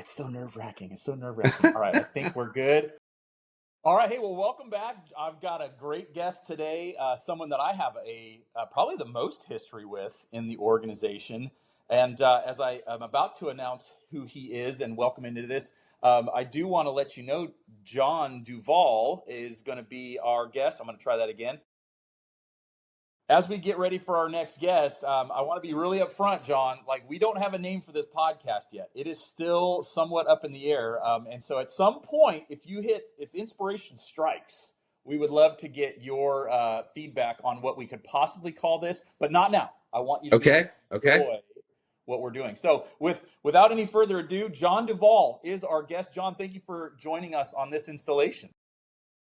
It's so nerve-wracking. It's so nerve-wracking. All right, I think we're good. All right, hey, well, welcome back. I've got a great guest today, someone that I have probably the most history with in the organization. And as I am about to announce who he is and welcome into this, I do want to let you know John Duval is going to be our guest. I'm going to try that again. As we get ready for our next guest, I want to be really upfront, John. Like, we don't have a name for this podcast yet. It is still somewhat up in the air. And so at some point, if inspiration strikes, we would love to get your feedback on what we could possibly call this, but not now. I want you to really Okay. enjoy what we're doing. So without any further ado, John Duval is our guest. John, thank you for joining us on this installation.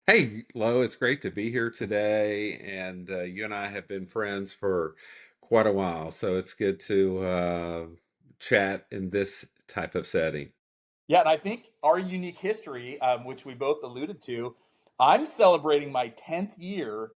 Hey, Lo, it's great to be here today. And you and I have been friends for quite a while. So it's good to chat in this type of setting. Yeah, and I think our unique history, which we both alluded to, I'm celebrating my 10th year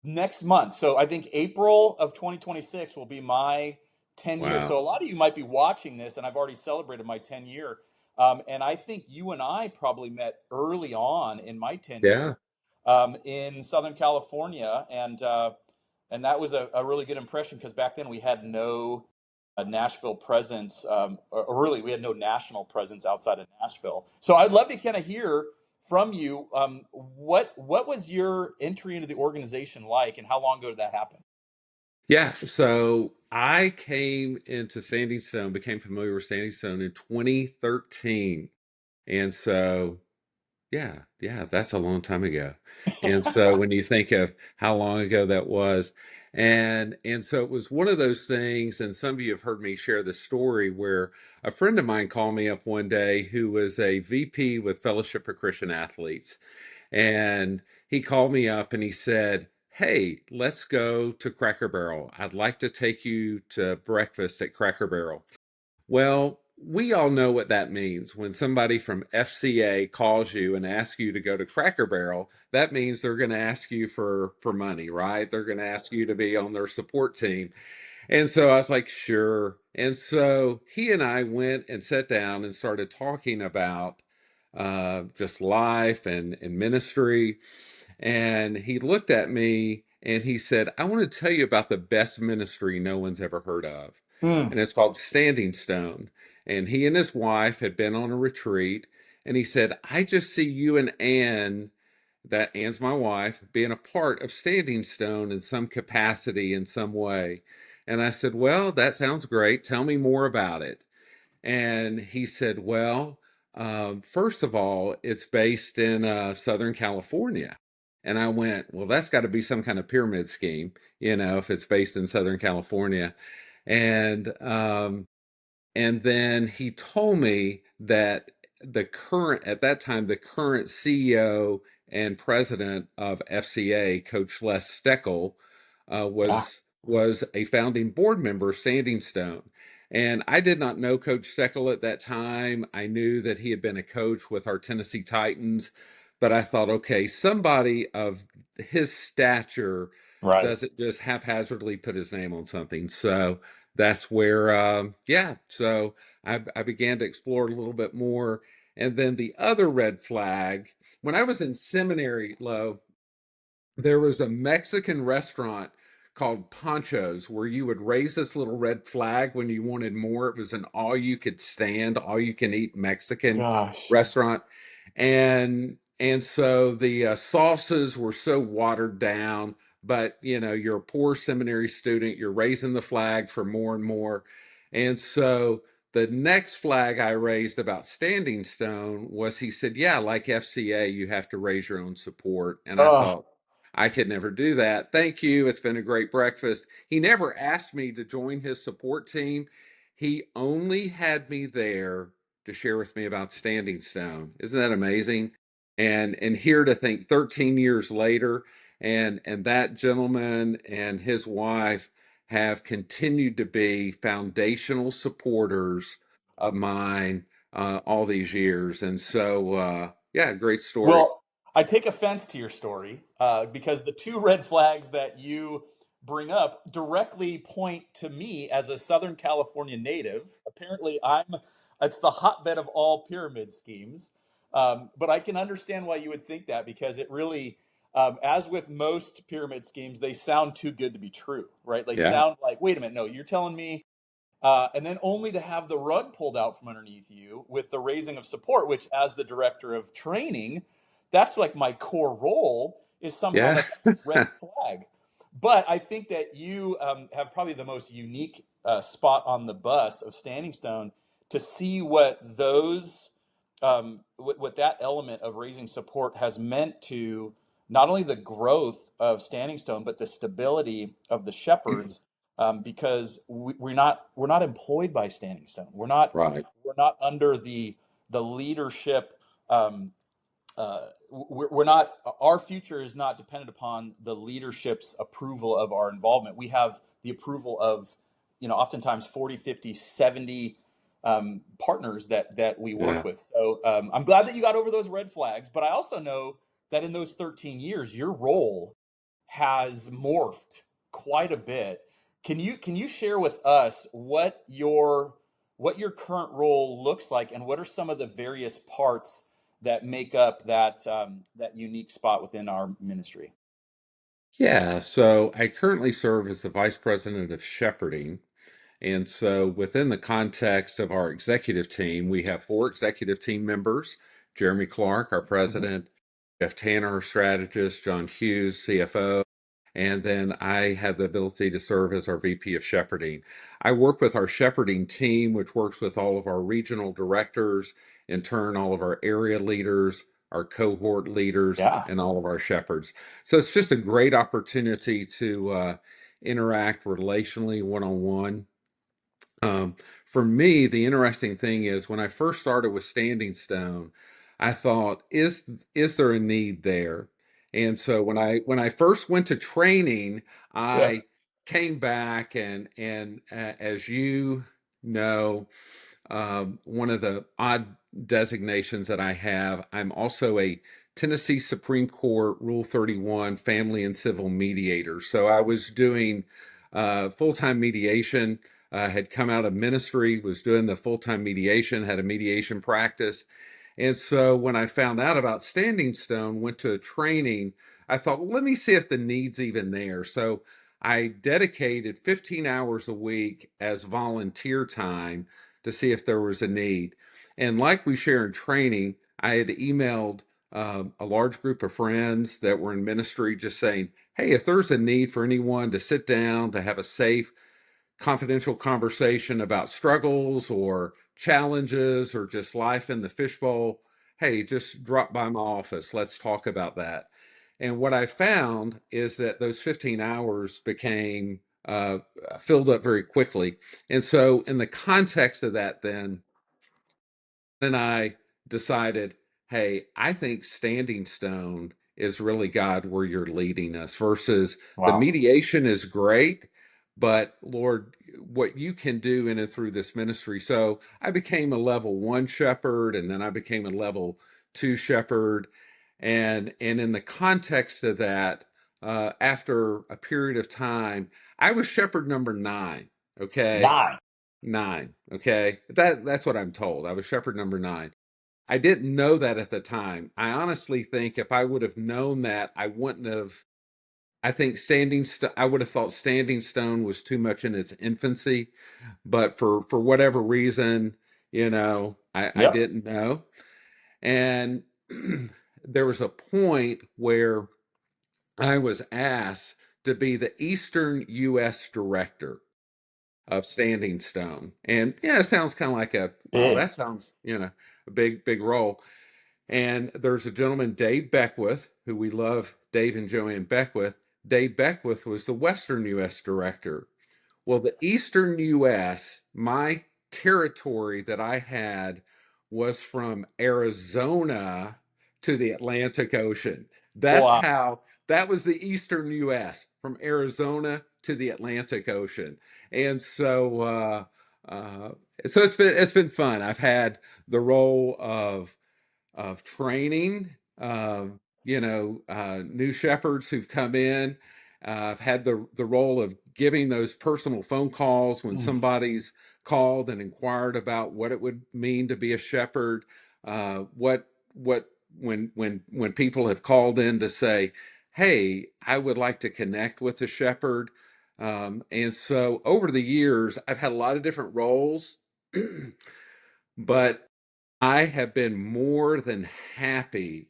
next month. So I think April of 2026 will be my 10 years. Wow. So a lot of you might be watching this, and I've already celebrated my 10 year. And I think you and I probably met early on in my Yeah. tenure in Southern California. And that was a really good impression because back then we had no Nashville presence, or really we had no national presence outside of Nashville. So I'd love to kind of hear from you. What was your entry into the organization like, and how long ago did that happen? Yeah. So I came into Standing Stone, became familiar with Standing Stone in 2013. And so yeah, that's a long time ago. And so when you think of how long ago that was, and so it was one of those things, and some of you have heard me share the story where a friend of mine called me up one day who was a VP with Fellowship of Christian Athletes. And he called me up and he said, "Hey, let's go to Cracker Barrel. I'd like to take you to breakfast at Cracker Barrel." Well, we all know what that means. When somebody from FCA calls you and asks you to go to Cracker Barrel, that means they're going to ask you for money, right? They're going to ask you to be on their support team. And so I was like, sure. And so he and I went and sat down and started talking about just life and ministry. And he looked at me and he said, "I want to tell you about the best ministry no one's ever heard of. Mm. And it's called Standing Stone." And he and his wife had been on a retreat. And he said, "I just see you and Ann, that Ann's my wife, being a part of Standing Stone in some capacity, in some way." And I said, "Well, that sounds great. Tell me more about it." And he said, "Well, first of all, it's based in Southern California." And I went, "Well, that's got to be some kind of pyramid scheme, if it's based in Southern California." And and then he told me that at that time, the current CEO and president of FCA, Coach Les Steckel, Yeah. was a founding board member of Standing Stone. And I did not know Coach Steckel at that time. I knew that he had been a coach with our Tennessee Titans, but I thought, okay, somebody of his stature Right. doesn't just haphazardly put his name on something. So that's where, so I began to explore a little bit more. And then the other red flag, when I was in seminary, Lo, there was a Mexican restaurant called Pancho's where you would raise this little red flag when you wanted more. It was an all you could stand, all you can eat Mexican Gosh. restaurant. And so the sauces were so watered down, but you're a poor seminary student, you're raising the flag for more and more. And so the next flag I raised about Standing Stone was, he said, "Yeah, like FCA, you have to raise your own support." And I Oh, thought, I could never do that. Thank you. It's been a great breakfast. He never asked me to join his support team. He only had me there to share with me about Standing Stone. Isn't that amazing? And here to think 13 years later, and that gentleman and his wife have continued to be foundational supporters of mine all these years. And so, yeah, great story. well, I take offense to your story because the two red flags that you bring up directly point to me as a Southern California native. Apparently, I'm it's the hotbed of all pyramid schemes. But I can understand why you would think that, because it really, as with most pyramid schemes, they sound too good to be true, right? They Yeah. sound like, wait a minute, no, you're telling me, and then only to have the rug pulled out from underneath you with the raising of support, which, as the director of training, that's like my core role, is somehow Yeah. like that's a red flag. But I think that you have probably the most unique spot on the bus of Standing Stone to see what those, what that element of raising support has meant to not only the growth of Standing Stone, but the stability of the shepherds, because we're not employed by Standing Stone. Right. We're not under the leadership. We're not. Our future is not dependent upon the leadership's approval of our involvement. We have the approval of, oftentimes 40, 50, 70 partners that we work Yeah. with. So I'm glad that you got over those red flags. But I also know that in those 13 years, your role has morphed quite a bit. Can you share with us what your current role looks like, and what are some of the various parts that make up that unique spot within our ministry? Yeah. So I currently serve as the vice president of shepherding. And so, within the context of our executive team, we have four executive team members: Jeremy Clark, our Mhm. president, Jeff Tanner, our strategist, John Hughes, CFO, and then I have the ability to serve as our VP of shepherding. I work with our shepherding team, which works with all of our regional directors, in turn, all of our area leaders, our cohort leaders, Yeah. and all of our shepherds. So, it's just a great opportunity to interact relationally one on one. For me, the interesting thing is when I first started with Standing Stone, I thought, is there a need there? And so when I first went to training, Yeah. I came back and as you know, one of the odd designations that I have, I'm also a Tennessee Supreme Court Rule 31 family and civil mediator. So I was doing full-time mediation, had come out of ministry, was doing the full-time mediation, had a mediation practice. And so when I found out about Standing Stone, went to a training, I thought, well, let me see if the need's even there. So I dedicated 15 hours a week as volunteer time to see if there was a need. And like we share in training, I had emailed a large group of friends that were in ministry just saying, hey, if there's a need for anyone to sit down, to have a safe, confidential conversation about struggles or challenges or just life in the fishbowl, hey, just drop by my office. Let's talk about that. And what I found is that those 15 hours became filled up very quickly. And so, in the context of that, then, and I decided, hey, I think Standing Stone is really, God, where you're leading us, versus the Wow. mediation is great, but Lord, what you can do in and through this ministry. So I became a level one shepherd, and then I became a level two shepherd. And in the context of that, after a period of time, I was shepherd number nine. Okay. 9. Nine. Okay. That's what I'm told. I was shepherd number nine. I didn't know that at the time. I honestly think if I would have known that, I wouldn't have. I think I would have thought Standing Stone was too much in its infancy, but for whatever reason, I Yep. didn't know. And there was a point where I was asked to be the Eastern U.S. director of Standing Stone. And yeah, it sounds kind of like wow, Big. that sounds, a big, big role. And there's a gentleman, Dave Beckwith, who we love, Dave and Joanne Beckwith. Dave Beckwith was the Western U.S. director. Well, the Eastern U.S., my territory that I had was from Arizona to the Atlantic Ocean. That's Wow. how, that was the Eastern U.S., from Arizona to the Atlantic Ocean. And uh, so it's been fun. I've had the role of training, new shepherds who've come in. I've had the role of giving those personal phone calls when Mm. somebody's called and inquired about what it would mean to be a shepherd. What when people have called in to say, "Hey, I would like to connect with a shepherd." And so over the years, I've had a lot of different roles, but I have been more than happy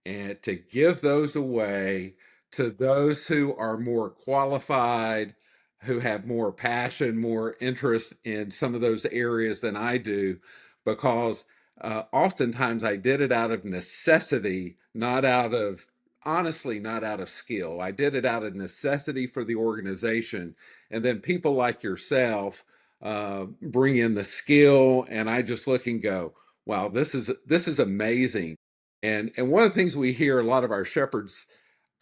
and to give those away to those who are more qualified, who have more passion, more interest in some of those areas than I do, because oftentimes I did it out of necessity, not out of, honestly, not out of skill. I did it out of necessity for the organization. And then people like yourself bring in the skill, and I just look and go, wow, this is amazing. And one of the things we hear a lot of our shepherds,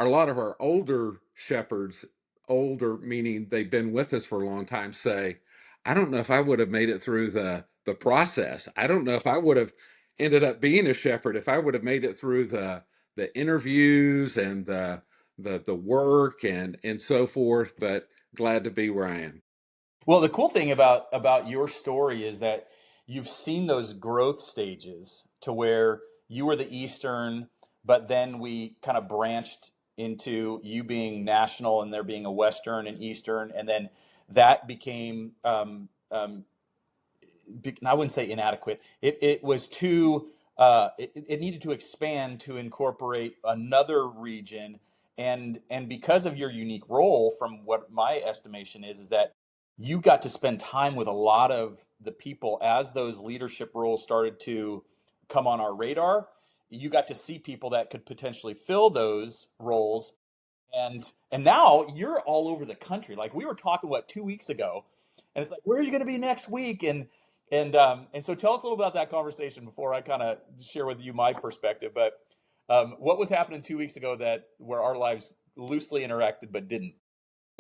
a lot of our older shepherds, older meaning they've been with us for a long time, say, I don't know if I would have made it through the process. I don't know if I would have ended up being a shepherd if I would have made it through the interviews and the work and so forth, but glad to be where I am. Well, the cool thing about your story is that you've seen those growth stages to where you were the Eastern, but then we kind of branched into you being national and there being a Western and Eastern, and then that became I wouldn't say inadequate. It was too. It needed to expand to incorporate another region, and because of your unique role, from what my estimation is that you got to spend time with a lot of the people as those leadership roles started to come on our radar. You got to see people that could potentially fill those roles, and now you're all over the country. Like we were talking, what, 2 weeks ago, and it's like, where are you going to be next week? And so tell us a little about that conversation before I kind of share with you my perspective. But what was happening 2 weeks ago that where our lives loosely interacted but didn't?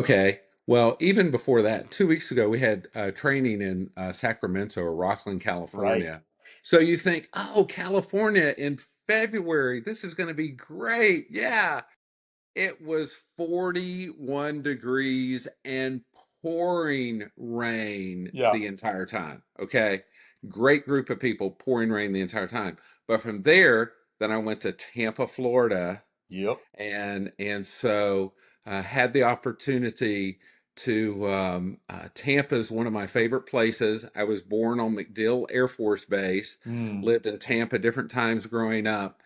Okay. Well, even before that, 2 weeks ago, we had training in Sacramento or Rockland, Right. California. So you think, oh, California in February, this is going to be great. Yeah. It was 41 degrees and pouring rain Yeah. the entire time. Okay. Great group of people, pouring rain the entire time. But from there, then I went to Tampa, Florida, Yep. and so had the opportunity to Tampa is one of my favorite places. I was born on MacDill Air Force Base, Mm. lived in Tampa different times growing up,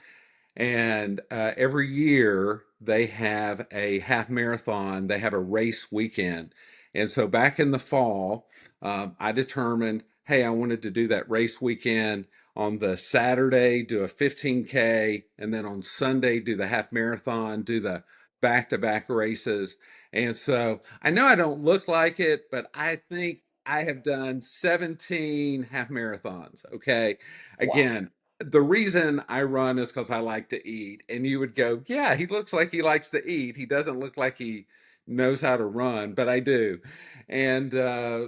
and every year they have a half marathon. They have a race weekend. And so back in the fall, I determined, hey, I wanted to do that race weekend on the Saturday, do a 15K, and then on Sunday, do the half marathon, do the back to back races. And so I know I don't look like it, but I think I have done 17 half marathons. Okay. Wow. Again, the reason I run is because I like to eat. And you would go, yeah, he looks like he likes to eat. He doesn't look like he knows how to run, but I do. And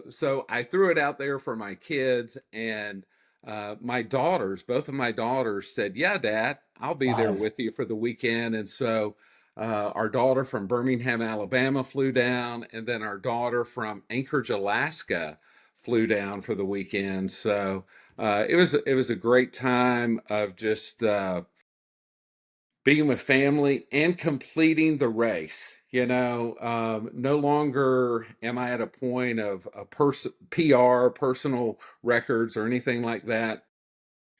so I threw it out there for my kids. And my daughters, both of my daughters said, yeah, Dad, I'll be there Fun. with you for the weekend. And so our daughter from Birmingham, Alabama flew down. And then our daughter from Anchorage, Alaska flew down for the weekend. So it was a great time of just being with family and completing the race. No longer am I at a point of a PR, personal records, or anything like that,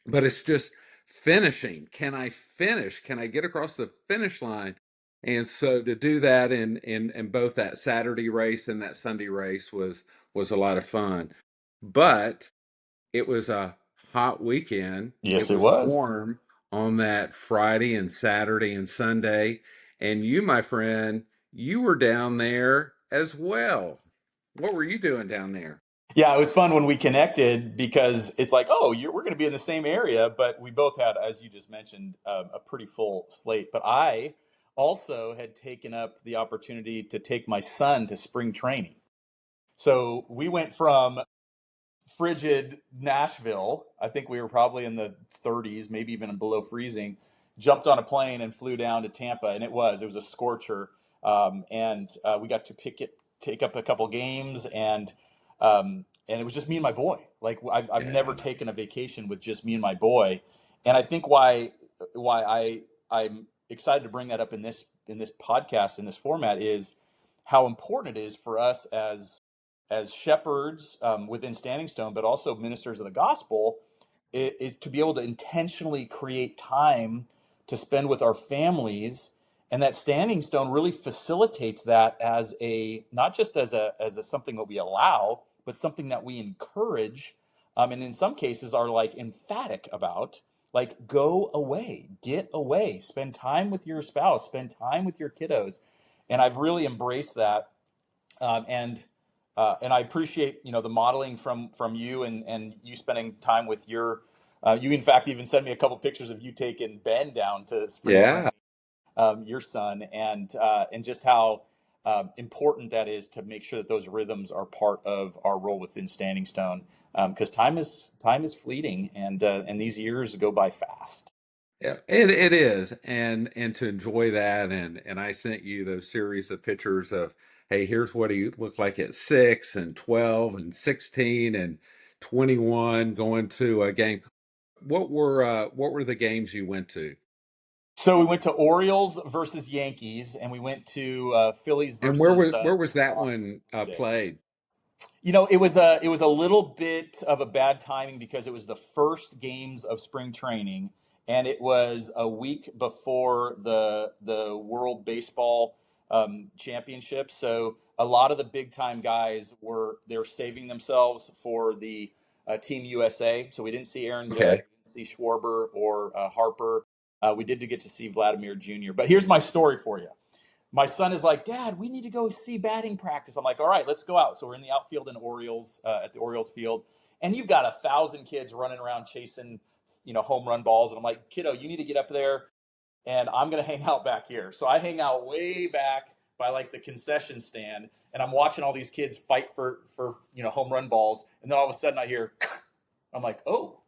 but it's just finishing. Can I finish? Can I get across the finish line? And so to do that in both that Saturday race and that Sunday race was a lot of fun. But it was a hot weekend. It Yes, it was was. warm on that Friday and Saturday and Sunday. And you, my friend, you were down there as well. What were you doing down there? Yeah, it was fun when we connected because it's like, oh, we're going to be in the same area, but we both had, as you just mentioned, a pretty full slate. But I also had taken up the opportunity to take my son to spring training. So we went from frigid Nashville. I think we were probably in the 30s, maybe even below freezing. Jumped on a plane and flew down to Tampa, and it was a scorcher. And we got to take up a couple games, and and it was just me and my boy. Like I've never Yeah. taken a vacation with just me and my boy, and I think why I'm excited to bring that up in this podcast in this format is how important it is for us as shepherds within Standing Stone, but also ministers of the gospel, is to be able to intentionally create time to spend with our families, and that Standing Stone really facilitates that as a not just as a something that we allow, but something that we encourage, and in some cases are like emphatic about. Like, go away, get away, spend time with your spouse, spend time with your kiddos, and I've really embraced that, and I appreciate the modeling from you, and you spending time with your. You in fact even sent me a couple pictures of you taking Ben down to spring Yeah. training, your son, and just how important that is to make sure that those rhythms are part of our role within Standing Stone, because time is fleeting, and these years go by fast. Yeah, it is, and to enjoy that, and I sent you those series of pictures of, hey, here's what he looked like at 6 and 12 and 16 and 21 going to a game. What were the games you went to? So we went to Orioles versus Yankees, and we went to Phillies And where versus was where was that Blue one Jays. played? It was a little bit of a bad timing because it was the first games of spring training, and it was a week before the World Baseball Championship. So a lot of the big time guys they're saving themselves for the Team USA. So we didn't see Aaron Judge, Okay. we didn't see Schwarber or Harper. We did get to see Vladimir Jr. But here's my story for you. My son is like, Dad, we need to go see batting practice. I'm like, all right, let's go out. So we're in the outfield in Orioles, at the Orioles field, and you've got 1,000 kids running around chasing, home run balls. And I'm like, kiddo, you need to get up there, and I'm gonna hang out back here. So I hang out way back by like the concession stand, and I'm watching all these kids fight for home run balls. And then all of a sudden I hear, I'm like, oh,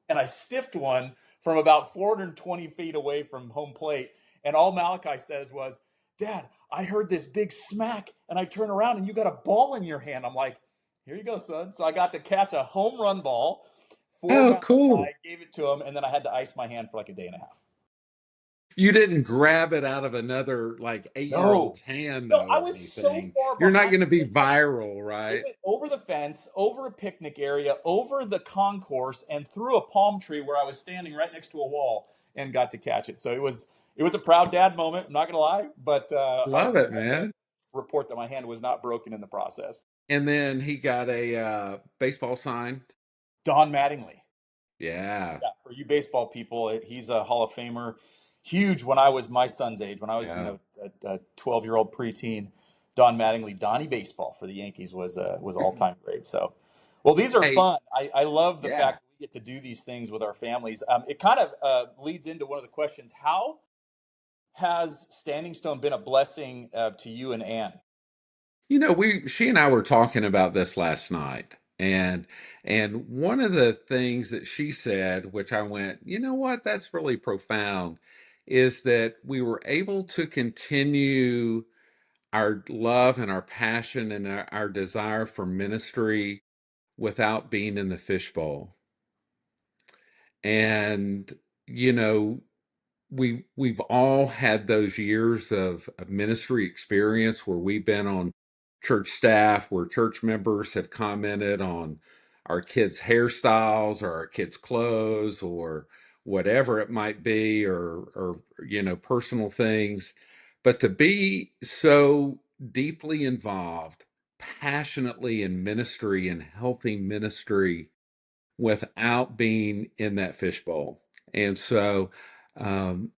and I stiffed one from about 420 feet away from home plate. And all Malachi says was, Dad, I heard this big smack, and I turn around and you got a ball in your hand. I'm like, here you go, son. So I got to catch a home run ball, four Oh, bounce high, cool. gave it to him, and then I had to ice my hand for like a day and a half. You didn't grab it out of another like 8 year No, old's hand no, though I or was so anything. far You're not behind going to be it. viral, It right? went over the fence, over a picnic area, over the concourse, and through a palm tree where I was standing right next to a wall and got to catch it. So it was a proud dad moment. I'm not gonna lie, but I was Love it, glad to man. report that my hand was not broken in the process. And then he got a baseball signed. Don Mattingly, Yeah. yeah, for you baseball people, he's a Hall of Famer. Huge when I was my son's age, when I was Yeah. a 12-year-old preteen. Don Mattingly, Donnie Baseball for the Yankees was all time great. So, well, these are Hey, fun. I love the yeah. fact that we get to do these things with our families. It kind of leads into one of the questions: how has Standing Stone been a blessing to you and Ann? She and I were talking about this last night. And one of the things that she said, which I went, you know what, that's really profound, is that we were able to continue our love and our passion and our desire for ministry without being in the fishbowl. And, you know, we've all had those years of ministry experience where we've been on church staff, where church members have commented on our kids' hairstyles or our kids' clothes or whatever it might be, or personal things. But to be so deeply involved, passionately in ministry and healthy ministry without being in that fishbowl. And so um,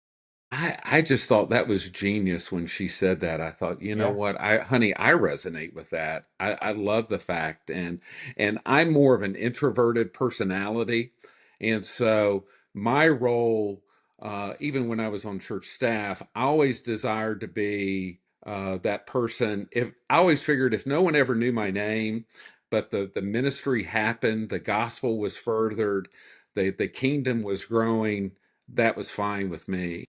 I just thought that was genius when she said that. I thought, you know Yeah, what, honey, I resonate with that. I love the fact, and I'm more of an introverted personality, and so my role, even when I was on church staff, I always desired to be that person. If I always figured if no one ever knew my name, but the ministry happened, the gospel was furthered, the kingdom was growing, that was fine with me.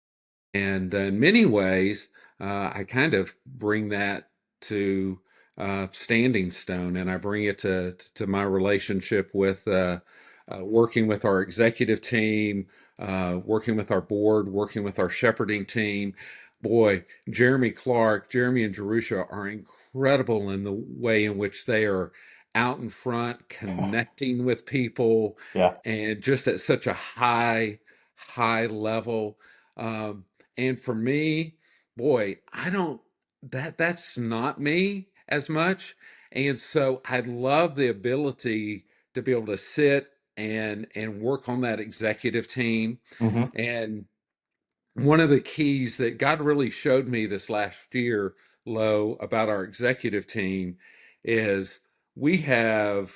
And in many ways, I kind of bring that to standing stone, and I bring it to my relationship with working with our executive team, working with our board, working with our shepherding team. Boy, Jeremy and Jerusha are incredible in the way in which they are out in front, connecting with people, Yeah. and just at such a high level. Um, and for me, boy, I don't that's not me as much. And so I love the ability to be able to sit and work on that executive team. Hmm. And one of the keys that God really showed me this last year, Lo, about our executive team is we have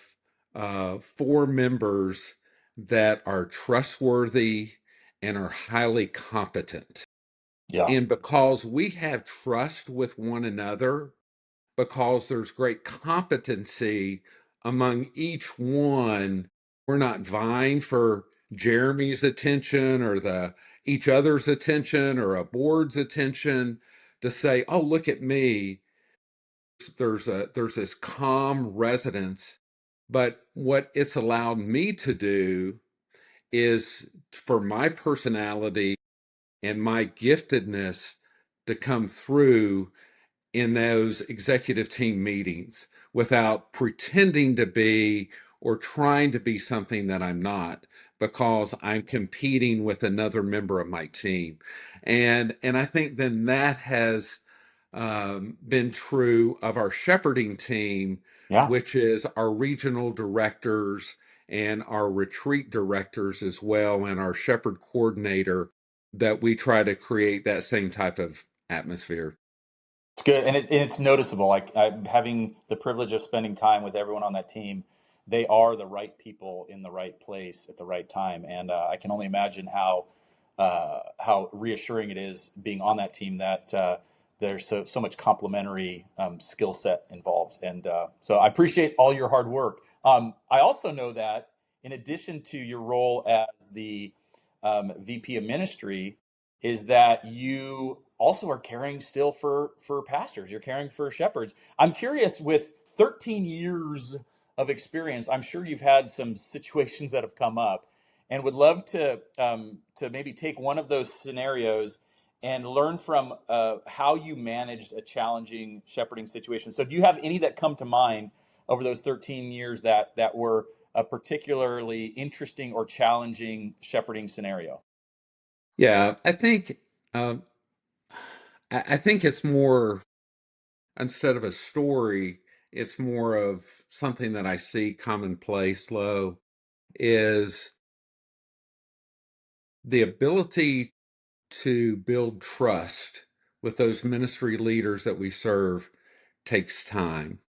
four members that are trustworthy and are highly competent. Yeah. And because we have trust with one another, because there's great competency among each one, we're not vying for Jeremy's attention or the each other's attention or a board's attention to say, "Oh, look at me." There's this calm resonance, but what it's allowed me to do is for my personality and my giftedness to come through in those executive team meetings without pretending to be or trying to be something that I'm not, because I'm competing with another member of my team. And I think then that has been true of our shepherding team, Yeah. which is our regional directors and our retreat directors as well, and our shepherd coordinator, that we try to create that same type of atmosphere. It's good, and it's noticeable. Like having the privilege of spending time with everyone on that team, they are the right people in the right place at the right time, and I can only imagine how reassuring it is being on that team that there's so much complementary skill set involved, and so I appreciate all your hard work. I also know that in addition to your role as the VP of ministry, is that you also are caring still for pastors. You're caring for shepherds. I'm curious, with 13 years of experience, I'm sure you've had some situations that have come up, and would love to maybe take one of those scenarios and learn from how you managed a challenging shepherding situation. So, do you have any that come to mind over those 13 years that were a particularly interesting or challenging shepherding scenario? Yeah, um, I think it's more, instead of a story, it's more of something that I see commonplace, Low, is the ability to build trust with those ministry leaders that we serve takes time.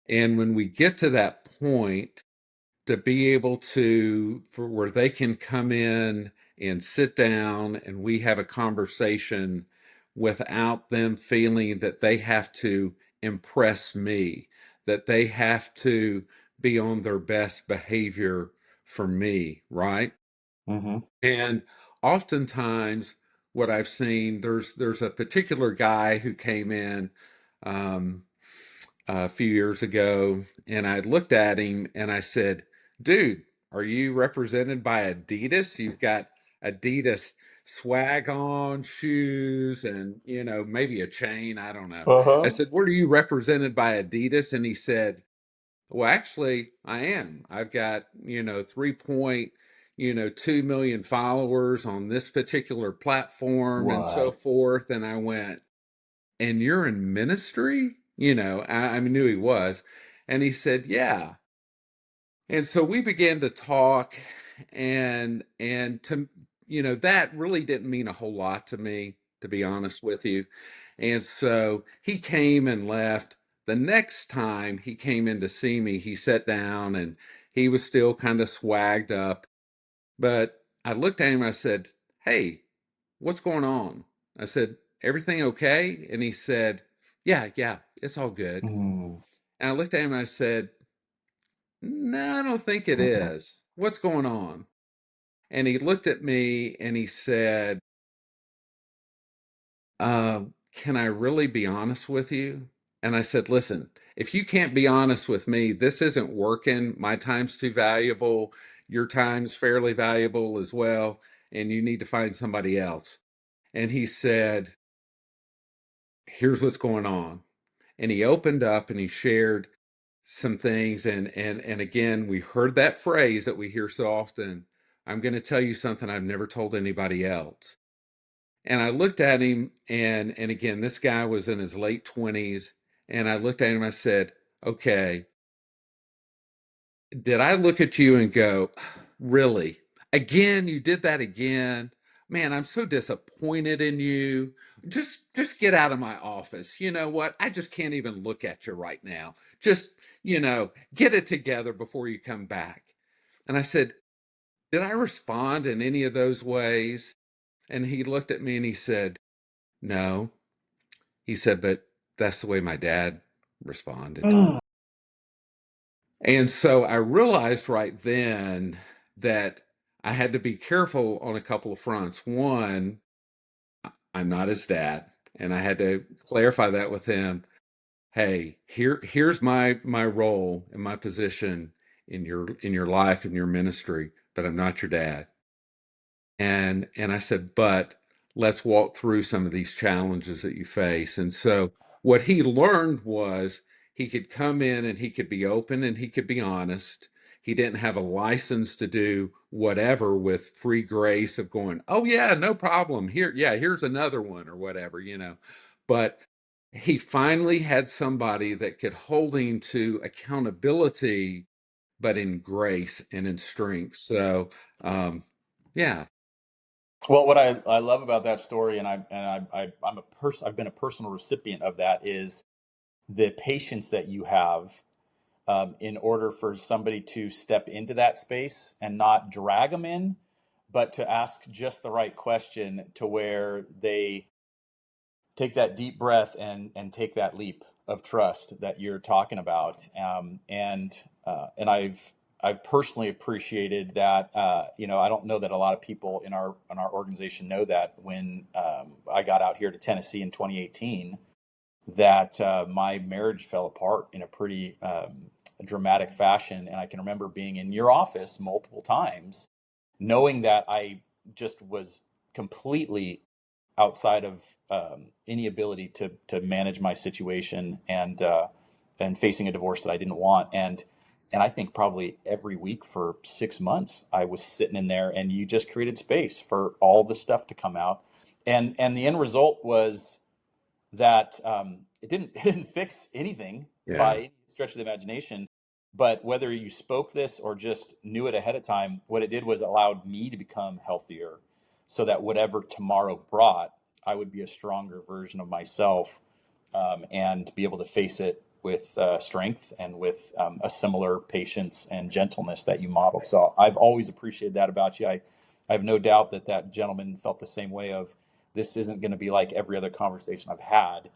And when we get to that point, to be able to, for where they can come in and sit down and we have a conversation without them feeling that they have to impress me, that they have to be on their best behavior for me, right? Hmm. And oftentimes what I've seen, there's a particular guy who came in um, a few years ago, and I looked at him and I said, "Dude, are you represented by Adidas? You've got Adidas swag on, shoes, and maybe a chain. I don't know." I Uh-huh. said, "What are you represented by Adidas?" And he said, "Well, actually, I am. I've got 3.2 million followers on this particular platform and so What? forth." And I went, "And you're in ministry?" I knew he was. And he said, "Yeah." And so we began to talk, and to that really didn't mean a whole lot to me, to be honest with you. And so he came and left. The next time he came in to see me, he sat down and he was still kind of swagged up. But I looked at him and I said, "Hey, what's going on?" I said, "Everything okay?" And he said, "Yeah, yeah, it's all good." Mm. And I looked at him and I said, "No, I don't think it Mm-mm. is. What's going on?" And he looked at me and he said, "Can I really be honest with you?" And I said, "Listen, if you can't be honest with me, this isn't working. My time's too valuable. Your time's fairly valuable as well, and you need to find somebody else. And he said, here's what's going on. And he opened up and he shared some things. And again, we heard that phrase that we hear so often. I'm going to tell you something I've never told anybody else. And I looked at him, and again, this guy was in his late 20s. And I looked at him, I said, okay, did I look at you and go, really? Again, you did that again? Man, I'm so disappointed in you. Just get out of my office. You know what? I just can't even look at you right now. Just, get it together before you come back. And I said, did I respond in any of those ways? And he looked at me and he said, no. He said, but that's the way my dad responded. And so I realized right then that I had to be careful on a couple of fronts. One, I'm not his dad, and I had to clarify that with him. Hey, here's my role and my position in your life, in your ministry, but I'm not your dad. And I said, but let's walk through some of these challenges that you face. And so what he learned was he could come in and he could be open and he could be honest. He didn't have a license to do whatever with free grace of going, oh yeah, no problem. Here's another one or whatever. But he finally had somebody that could hold him to accountability, but in grace and in strength. So, yeah. Well, what I love about that story, I'm a person, I've been a personal recipient of that, is the patience that you have in order for somebody to step into that space and not drag them in, but to ask just the right question to where they take that deep breath and take that leap of trust that you're talking about. And I've personally appreciated that. I don't know that a lot of people in our organization know that when I got out here to Tennessee in 2018, that my marriage fell apart in a pretty dramatic fashion. And I can remember being in your office multiple times, knowing that I just was completely outside of any ability to manage my situation, and facing a divorce that I didn't want. And I think probably every week for 6 months, I was sitting in there, and you just created space for all the stuff to come out. And the end result was that it didn't fix anything by Yeah. any stretch of the imagination. But whether you spoke this or just knew it ahead of time, what it did was allowed me to become healthier, so that whatever tomorrow brought, I would be a stronger version of myself, and be able to face it with strength and with a similar patience and gentleness that you modeled. So I've always appreciated that about you. I have no doubt that that gentleman felt the same way of, this isn't going to be like every other conversation I've had,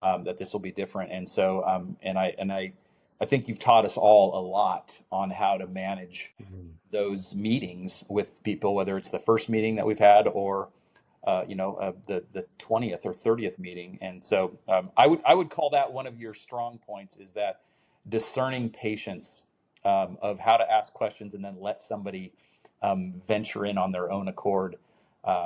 that this will be different. And so, I think you've taught us all a lot on how to manage Mhm. those meetings with people, whether it's the first meeting that we've had or the 20th or 30th meeting. And so I would call that one of your strong points, is that discerning patience, of how to ask questions and then let somebody venture in on their own accord.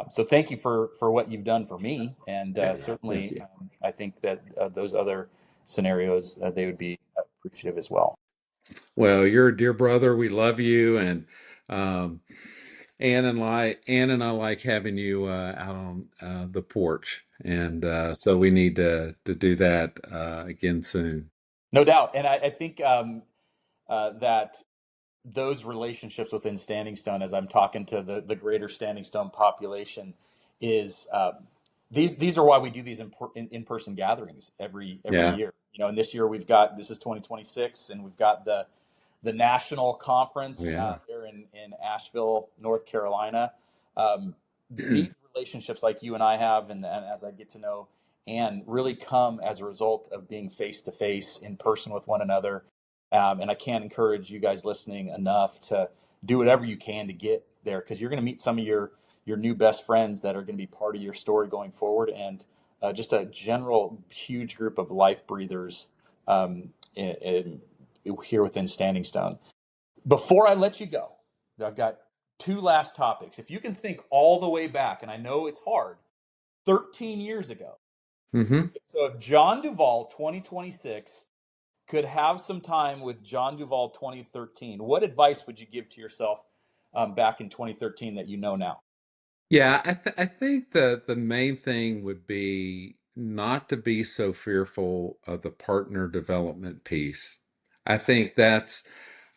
So thank you for what you've done for me, and Yeah. Thank certainly you. I think that those other scenarios, they would be appreciative as well. Well, you're a dear brother. We love you, and um, Ann and I like having you out on the porch, and so we need to do that again soon. No doubt. And I think that those relationships within Standing Stone, as I'm talking to the greater Standing Stone population, is these are why we do these in-person gatherings every Yeah. year. And this year this is 2026, and we've got the national conference Yeah. here in Asheville, North Carolina. These relationships like you and I have, and as I get to know Anne, really come as a result of being face to face in person with one another. And I can't encourage you guys listening enough to do whatever you can to get there, because you're going to meet some of your new best friends that are going to be part of your story going forward, and just a general huge group of life breathers, here within Standing Stone. Before I let you go, I've got two last topics. If you can think all the way back, and I know it's hard, 13 years ago. Mm-hmm. So if John Duval 2026 could have some time with John Duval 2013, what advice would you give to yourself back in 2013 that you know now? Yeah, I think the main thing would be not to be so fearful of the partner development piece. I think that's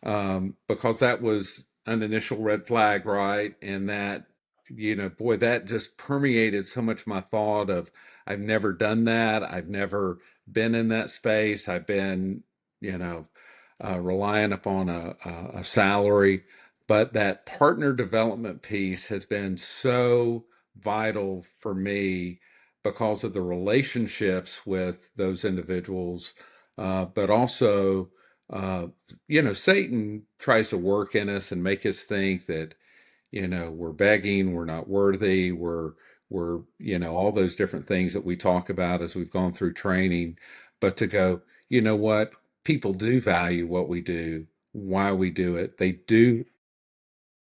because that was an initial red flag, right? And that, boy, that just permeated so much my thought of I've never done that. I've never been in that space. I've been, you know, relying upon a salary. But that partner development piece has been so vital for me because of the relationships with those individuals, but also Satan tries to work in us and make us think that, we're begging, we're not worthy, we're all those different things that we talk about as we've gone through training. But to go, you know what? People do value what we do, why we do it. They do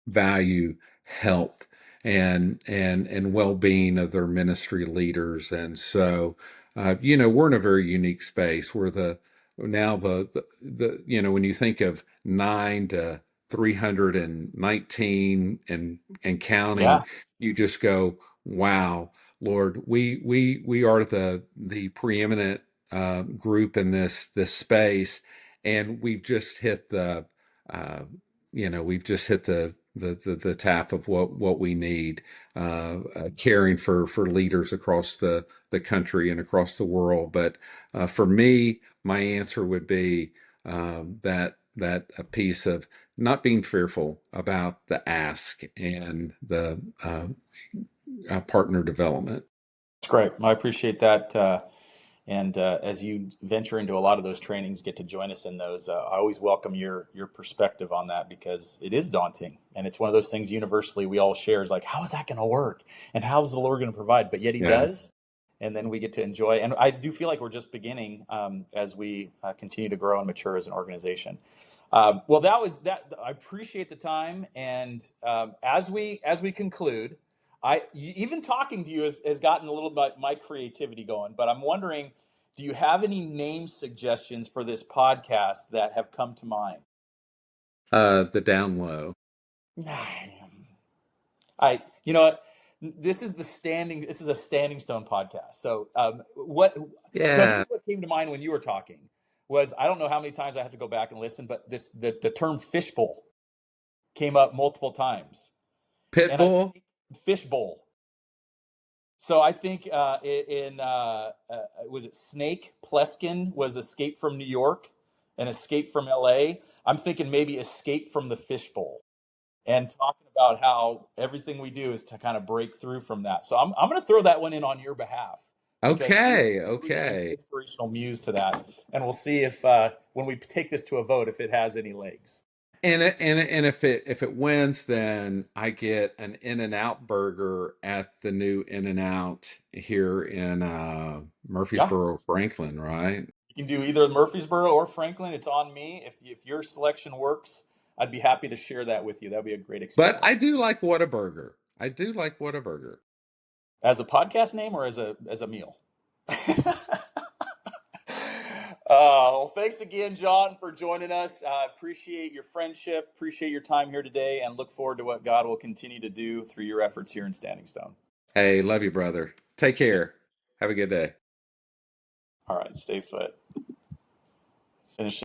value health and well-being of their ministry leaders. And so we're in a very unique space where when you think of 9 to 319 and counting, Yeah. you just go, wow, Lord, we are the preeminent group in this space, and uh, we've just hit the tap of what we need, caring for leaders across the country and across the world. But for me, my answer would be that a piece of not being fearful about the ask and the partner development. It's great. I appreciate that. And as you venture into a lot of those trainings, get to join us in those. I always welcome your perspective on that because it is daunting, and it's one of those things universally we all share is like, how is that going to work, and how is the Lord going to provide? But yet He Yeah. does, and then we get to enjoy. And I do feel like we're just beginning as we continue to grow and mature as an organization. Well, that was that. I appreciate the time, and as we conclude. Even talking to you has gotten a little bit my creativity going, but I'm wondering, do you have any name suggestions for this podcast that have come to mind? The down low. You know what? This is a Standing Stone podcast. So, so here's Yeah. what came to mind when you were talking was I don't know how many times I have to go back and listen, but the term fishbowl came up multiple times, and I Pitbull. think fishbowl. So I think in was it Snake Plissken was Escape from New York and Escape from L.A. I'm thinking maybe Escape from the Fishbowl and talking about how everything we do is to kind of break through from that. So I'm going to throw that one in on your behalf because you Okay. really an Okay. inspirational muse to that, and we'll see if when we take this to a vote if it has any legs. And if it wins, then I get an In-N-Out burger at the new In-N-Out here in Yeah. Murfreesboro, Franklin, right? You can do either Murfreesboro or Franklin. It's on me. If your selection works, I'd be happy to share that with you. That'd be a great But experience. I do like Whataburger. I do like Whataburger. As a podcast name or as a meal? Well, thanks again, John, for joining us. Appreciate your friendship, appreciate your time here today, and look forward to what God will continue to do through your efforts here in Standing Stone. Hey, love you, brother. Take care. Have a good day. All right, stay put. Finish.